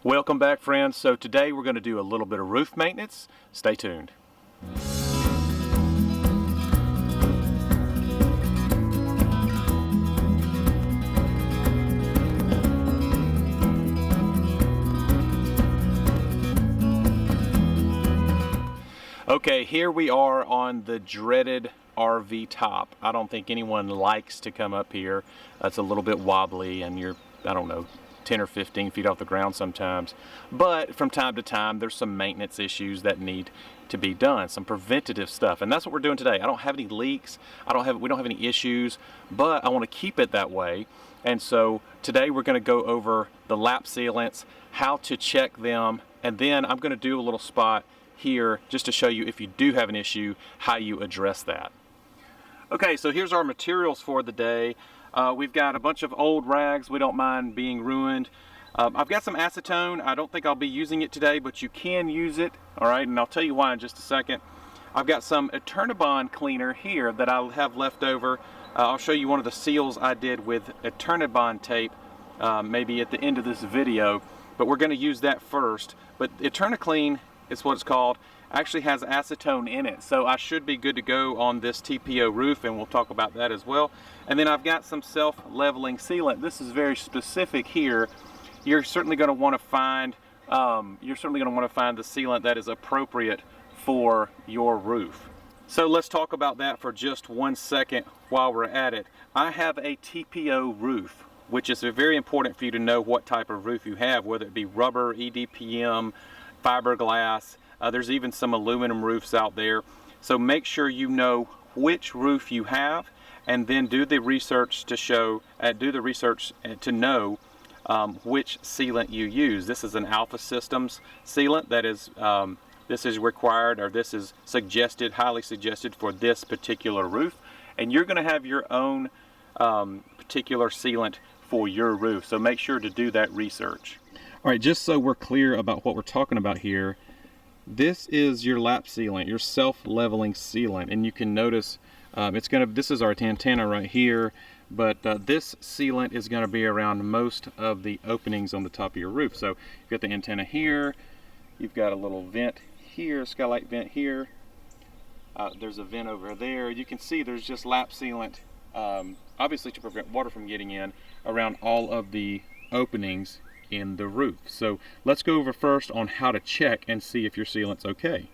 Welcome back, friends. So today we're going to do a little bit of roof maintenance. Stay tuned. Okay, here we are on the dreaded RV top. I don't think anyone likes to come up here. It's a little bit wobbly and you're, I don't know, 10 or 15 feet off the ground sometimes. But from time to time, there's some maintenance issues that need to be done, some preventative stuff. And that's what we're doing today. I don't have any leaks. We don't have any issues, but I want to keep it that way. And so today we're going to go over the lap sealants, how to check them, and then I'm going to do a little spot here just to show you if you do have an issue, how you address that. Okay, so here's our materials for the day. We've got a bunch of old rags. We don't mind being ruined. I've got some acetone. I don't think I'll be using it today, but you can use it. All right, and I'll tell you why in just a second. I've got some Eternibond cleaner here that I'll have left over. I'll show you one of the seals I did with Eternibond tape maybe at the end of this video, but we're going to use that first. But EterniClean is what it's called, actually has acetone in it, so I should be good to go on this TPO roof, and we'll talk about that as well. And then I've got some self-leveling sealant. This is very specific here. You're certainly going to want to find the sealant that is appropriate for your roof. So let's talk about that for just 1 second while we're at it. I have a TPO roof, which is very important for you to know what type of roof you have, whether it be rubber, EDPM, fiberglass. There's even some aluminum roofs out there. So make sure you know which roof you have, and then do the research to know which sealant you use. This is an Alpha Systems sealant that is this is required, or this is suggested, highly suggested for this particular roof, and you're going to have your own particular sealant for your roof. So make sure to do that research. All right, just so we're clear about what we're talking about here, this is your lap sealant, your self-leveling sealant, and you can notice this is our antenna right here, but this sealant is going to be around most of the openings on the top of your roof. So you've got the antenna here, you've got a little vent here, skylight vent here, there's a vent over there. You can see there's just lap sealant, obviously to prevent water from getting in, around all of the openings in the roof. So let's go over first on how to check and see if your sealant's okay.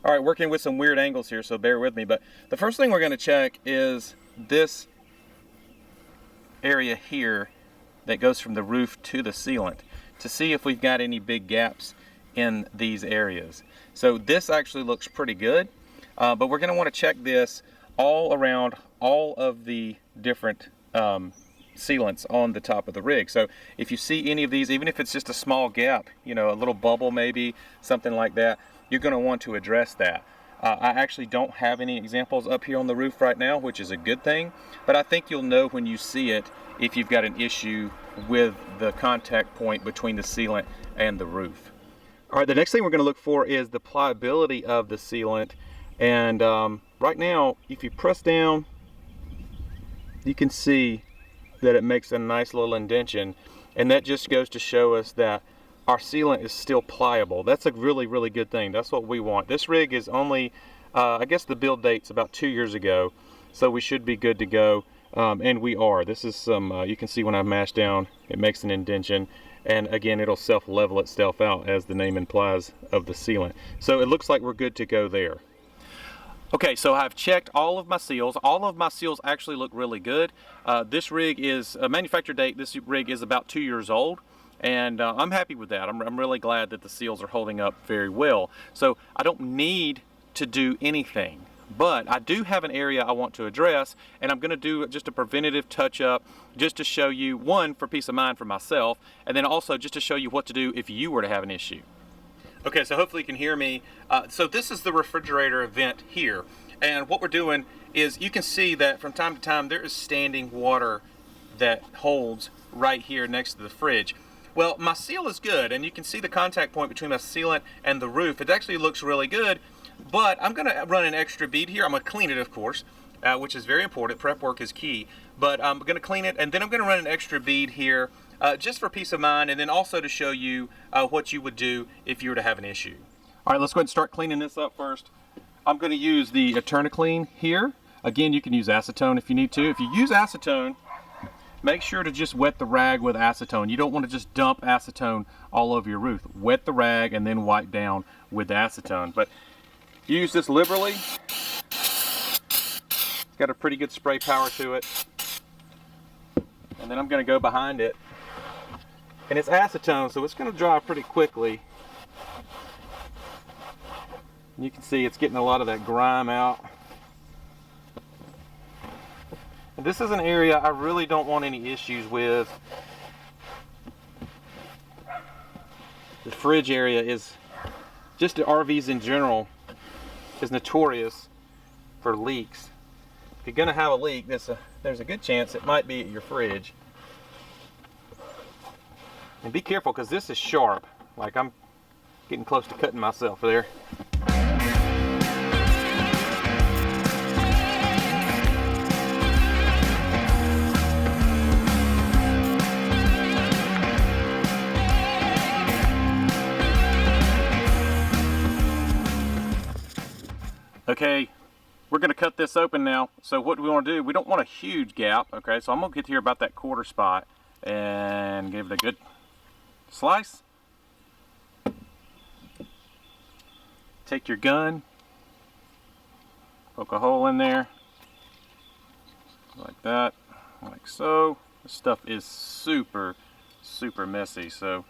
All right, working with some weird angles here, so bear with me, but the first thing we're going to check is this area here that goes from the roof to the sealant to see if we've got any big gaps in these areas. So this actually looks pretty good, but we're going to want to check this all around all of the different sealants on the top of the rig. So if you see any of these, even if it's just a small gap, you know, a little bubble maybe, something like that, you're going to want to address that. I actually don't have any examples up here on the roof right now, which is a good thing, but I think you'll know when you see it if you've got an issue with the contact point between the sealant and the roof. All right, the next thing we're going to look for is the pliability of the sealant, and right now if you press down, you can see that it makes a nice little indentation, and that just goes to show us that our sealant is still pliable. That's a really, really good thing. That's what we want. This rig is only, I guess the build date's about 2 years ago, so we should be good to go, and we are. This is some, you can see when I mash down, it makes an indentation, and again, it'll self-level itself out, as the name implies, of the sealant. So it looks like we're good to go there. Okay, so I've checked all of my seals. All of my seals actually look really good. This rig is a manufacture date. This rig is about 2 years old, and I'm happy with that. I'm really glad that the seals are holding up very well. So I don't need to do anything, but I do have an area I want to address, and I'm going to do just a preventative touch-up just to show you, one, for peace of mind for myself, and then also just to show you what to do if you were to have an issue. Okay, so hopefully you can hear me. So this is the refrigerator vent here, and what we're doing is you can see that from time to time there is standing water that holds right here next to the fridge. Well, my seal is good, and you can see the contact point between my sealant and the roof. It actually looks really good, but I'm going to run an extra bead here. I'm going to clean it, of course, which is very important. Prep work is key, but I'm going to clean it, and then I'm going to run an extra bead here just for peace of mind, and then also to show you what you would do if you were to have an issue. All right, let's go ahead and start cleaning this up first. I'm going to use the Eternaclean here. Again, you can use acetone if you need to. If you use acetone, make sure to just wet the rag with acetone. You don't want to just dump acetone all over your roof. Wet the rag and then wipe down with the acetone. But use this liberally. It's got a pretty good spray power to it. And then I'm going to go behind it. And it's acetone, so it's going to dry pretty quickly. You can see it's getting a lot of that grime out. And this is an area I really don't want any issues with. The fridge area is, just the RVs in general, is notorious for leaks. If you're going to have a leak, there's a good chance it might be at your fridge. And be careful, because this is sharp. Like, I'm getting close to cutting myself there. Okay, we're going to cut this open now. So what we want to do, we don't want a huge gap, okay? So I'm going to get here about that quarter spot and give it a good slice. Take your gun, poke a hole in there, like that, like so. This stuff is super, super messy, so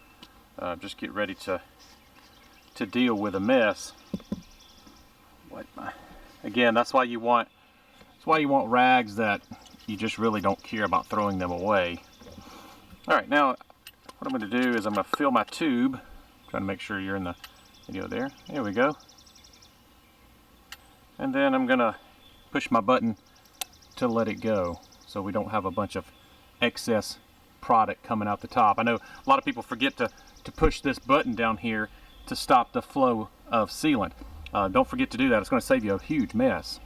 just get ready to deal with a mess. Again, that's why you want rags that you just really don't care about throwing them away. All right, now what I'm going to do is I'm going to fill my tube. Trying to make sure you're in the video there. There we go. And then I'm going to push my button to let it go, so we don't have a bunch of excess product coming out the top. I know a lot of people forget to push this button down here to stop the flow of sealant. Don't forget to do that. It's going to save you a huge mess.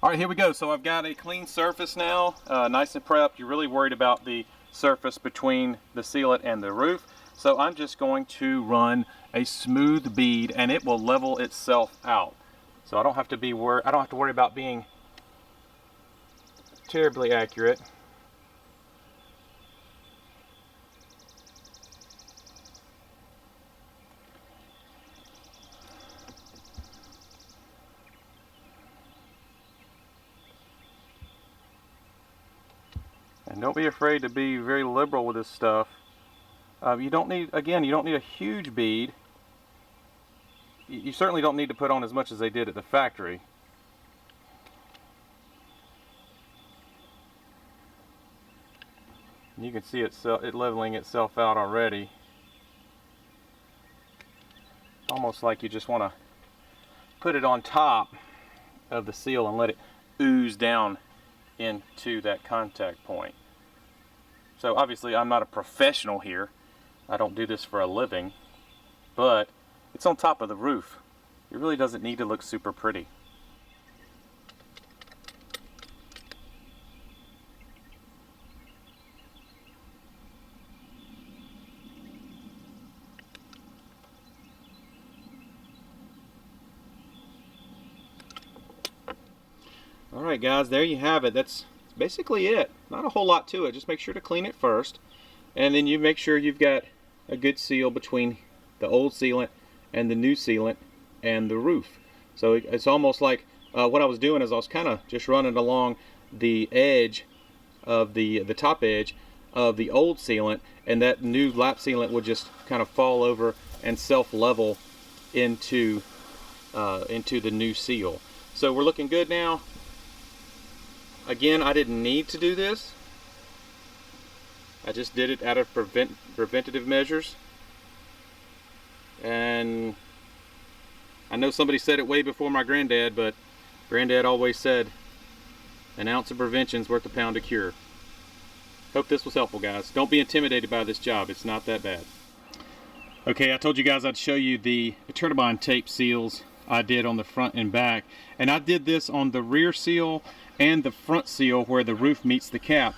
All right, here we go. So I've got a clean surface now, nice and prepped. You're really worried about the surface between the sealant and the roof. So I'm just going to run a smooth bead, and it will level itself out. So I don't have to worry about being terribly accurate. And don't be afraid to be very liberal with this stuff. You don't need a huge bead. You certainly don't need to put on as much as they did at the factory. And you can see it leveling itself out already. Almost like you just want to put it on top of the seal and let it ooze down into that contact point. So obviously I'm not a professional here. I don't do this for a living, but it's on top of the roof. It really doesn't need to look super pretty. All right, guys, there you have it. That's basically it. Not a whole lot to it. Just make sure to clean it first, and then you make sure you've got a good seal between the old sealant and the new sealant and the roof. So it's almost like what I was doing is I was kind of just running along the edge of the top edge of the old sealant, and that new lap sealant would just kind of fall over and self-level into the new seal. So we're looking good now. Again, I didn't need to do this. I just did it out of preventative measures. And I know somebody said it way before my granddad, but granddad always said, an ounce of prevention's worth a pound of cure. Hope this was helpful, guys. Don't be intimidated by this job. It's not that bad. Okay, I told you guys I'd show you the turbine tape seals I did on the front and back. And I did this on the rear seal and the front seal where the roof meets the cap.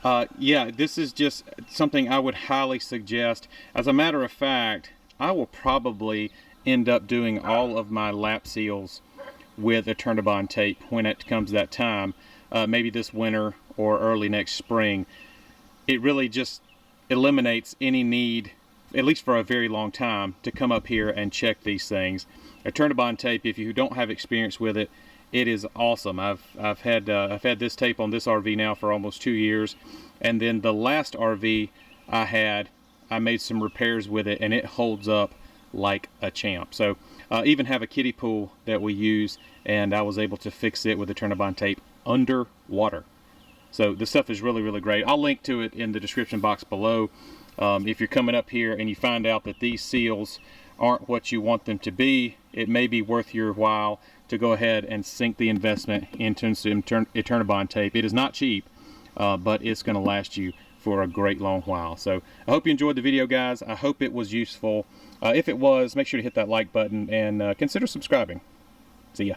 Yeah, this is just something I would highly suggest. As a matter of fact, I will probably end up doing all of my lap seals with a Turnabond tape when it comes that time, maybe this winter or early next spring. It really just eliminates any need, at least for a very long time, to come up here and check these things. A Turnabond tape, if you don't have experience with it, it is awesome. I've had this tape on this RV now for almost 2 years, and then the last RV I made some repairs with it, and it holds up like a champ. So even have a kiddie pool that we use, and I was able to fix it with the Turnabond tape underwater. So this stuff is really, really great. I'll link to it in the description box below. If you're coming up here and you find out that these seals aren't what you want them to be, it may be worth your while to go ahead and sink the investment into some Turnabond tape. It is not cheap, but it's going to last you for a great long while. So I hope you enjoyed the video, guys. I hope it was useful. If it was, make sure to hit that like button and consider subscribing. See ya.